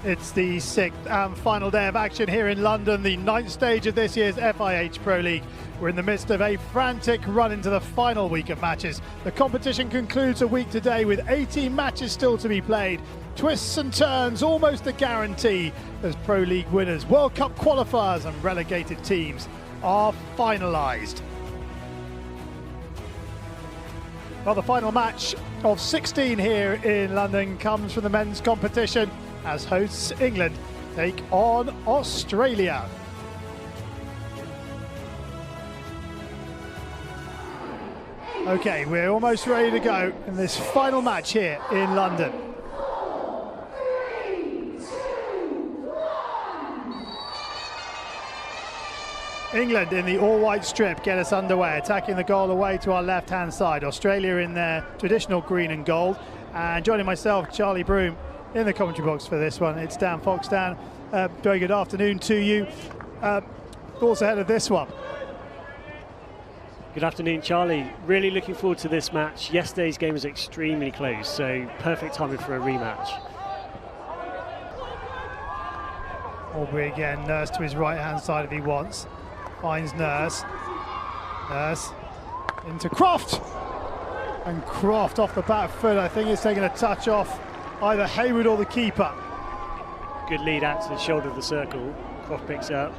It's the 6th and final day of action here in London, the 9th stage of this year's FIH Pro League. We're in the midst of a frantic run into the final week of matches. The competition concludes a week today with 18 matches still to be played. Twists and turns, almost a guarantee, as Pro League winners, World Cup qualifiers and relegated teams are finalised. Well, the final match of 16 here in London comes from the men's competition as hosts England take on Australia. Okay, we're almost ready to go in this final match here in London. England in the all-white strip get us underway, attacking the goal away to our left-hand side. Australia in their traditional green and gold. And joining myself, Charlie Broom, in the commentary box for this one, it's Dan Fox. Dan, very good afternoon to you. Thoughts ahead of this one? Good afternoon, Charlie. Really looking forward to this match. Yesterday's game was extremely close, so perfect timing for a rematch. Aubrey again, Nurse to his right-hand side if he wants. Finds Nurse. Nurse into Croft. And Croft off the back foot. I think it's taking a touch off either Hayward or the keeper. Good lead out to the shoulder of the circle. Croft picks up.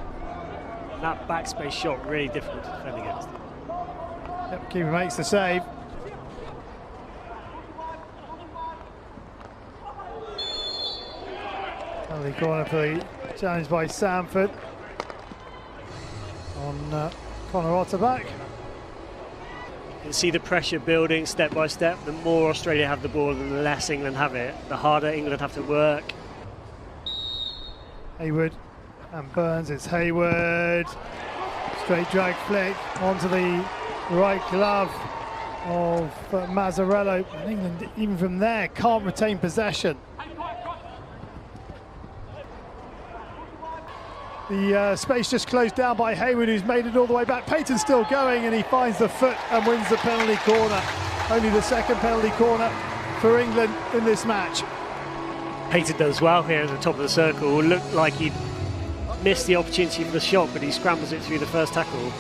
That backspace shot really difficult to defend against. Yep, keeper makes the save. Early corner for the challenge by Sanford on Connor Otterback. You can see the pressure building step by step. The more Australia have the ball and the less England have it, the harder England have to work. Hayward and Burns, it's Hayward. Straight drag flick onto the right glove of Mazzarello. And England, even from there, can't retain possession. The space just closed down by Hayward, who's made it all the way back. Payton's still going, and he finds the foot and wins the penalty corner. Only the second penalty corner for England in this match. Payton does well here at the top of the circle. It looked like he missed the opportunity for the shot, but he scrambles it through the first tackle.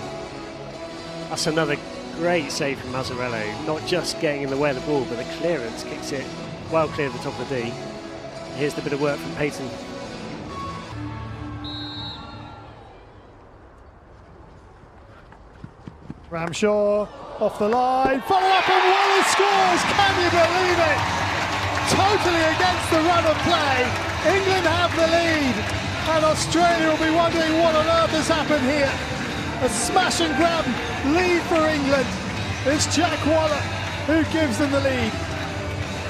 That's another great save from Mazzarello. Not just getting in the way of the ball, but the clearance kicks it well clear of the top of the D. Here's the bit of work from Payton. Ramshaw off the line, follow up and Wallace scores, can you believe it? Totally against the run of play, England have the lead and Australia will be wondering what on earth has happened here. A smash and grab lead for England. It's Jack Waller who gives them the lead.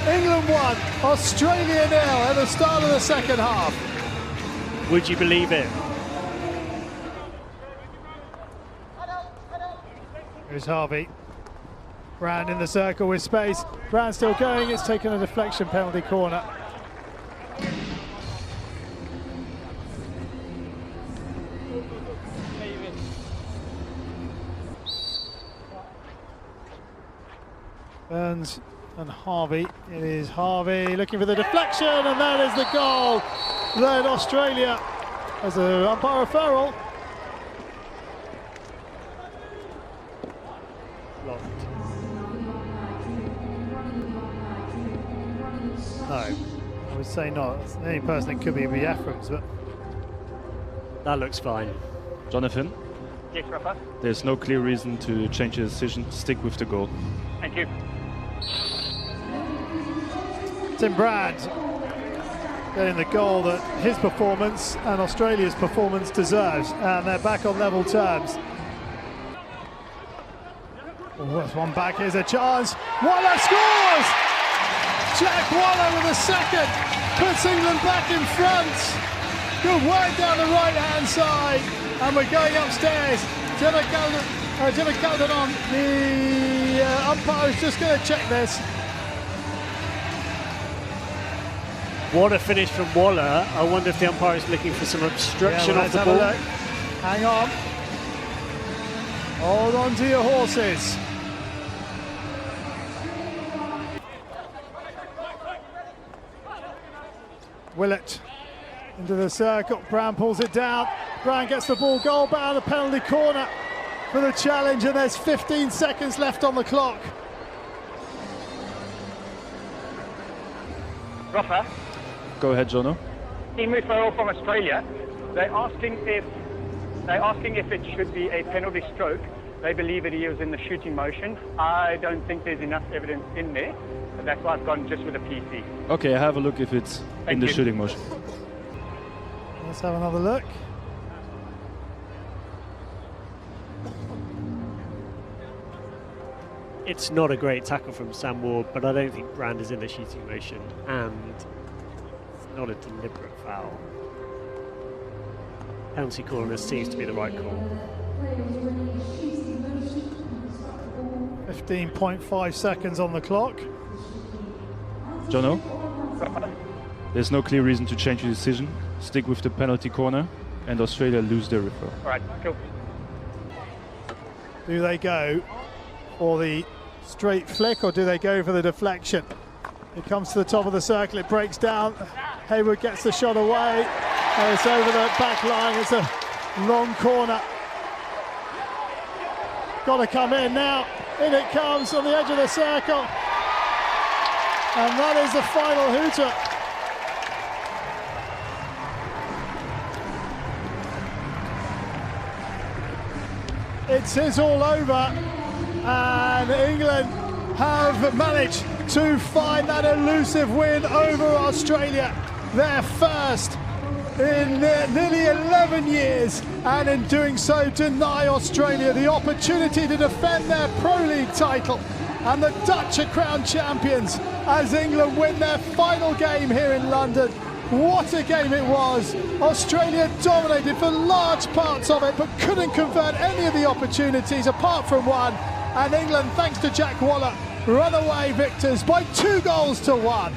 England 1, Australia 0 at the start of the second half. Would you believe it? Here's Harvey. Brand in the circle with space. Brand still going, it's taken a deflection penalty corner. Burns and Harvey. It is Harvey looking for the deflection, and that is the goal. Then Australia as an umpire referral. No, I would say not. The only person it could be Ephraim's, but that looks fine. Jonathan? Yes, Rafa. There's no clear reason to change the decision. Stick with the goal. Thank you. Tim Brand getting the goal that his performance and Australia's performance deserves, and they're back on level terms. Oh, that's one back, here's a chance. Waller scores! Jack Waller with a second, puts England back in front. Good work down the right-hand side, and we're going upstairs. Gemma Calderon, the umpire is just going to check this. What a finish from Waller. I wonder if the umpire is looking for some obstruction off the ball. Hang on. Hold on to your horses. Willett Into the circle, Brown pulls it down. Brown gets the ball goal bound, a penalty corner for the challenge, and there's 15 seconds left on the clock. Rafa, Go ahead, Jono. team referral from Australia. They're asking if it should be a penalty stroke. They believe that he was in the shooting motion. I don't think there's enough evidence in there, so that's why I've gone just with a PC. Okay, have a look if it's in Thank the you. shooting motion. Let's have another look. It's not a great tackle from Sam Ward, but I don't think Brand is in the shooting motion, and it's not a deliberate foul. Penalty corner seems to be the right call. 15.5 seconds on the clock. Jono, there's no clear reason to change your decision. Stick with the penalty corner, and Australia lose their referral. All right, cool. Do they go for the straight flick or do they go for the deflection? It comes to the top of the circle, it breaks down. Hayward gets the shot away, and it's over the back line. It's a long corner. Got to come in now. In it comes on the edge of the circle. And that is the final hooter. It's his all over, and England have managed to find that elusive win over Australia, their first in nearly 11 years, and in doing so deny Australia the opportunity to defend their Pro League title. And the Dutch are crowned champions as England win their final game here in London. What a game it was. Australia dominated for large parts of it, but couldn't convert any of the opportunities apart from one. And England, thanks to Jack Waller, run away victors by 2-1.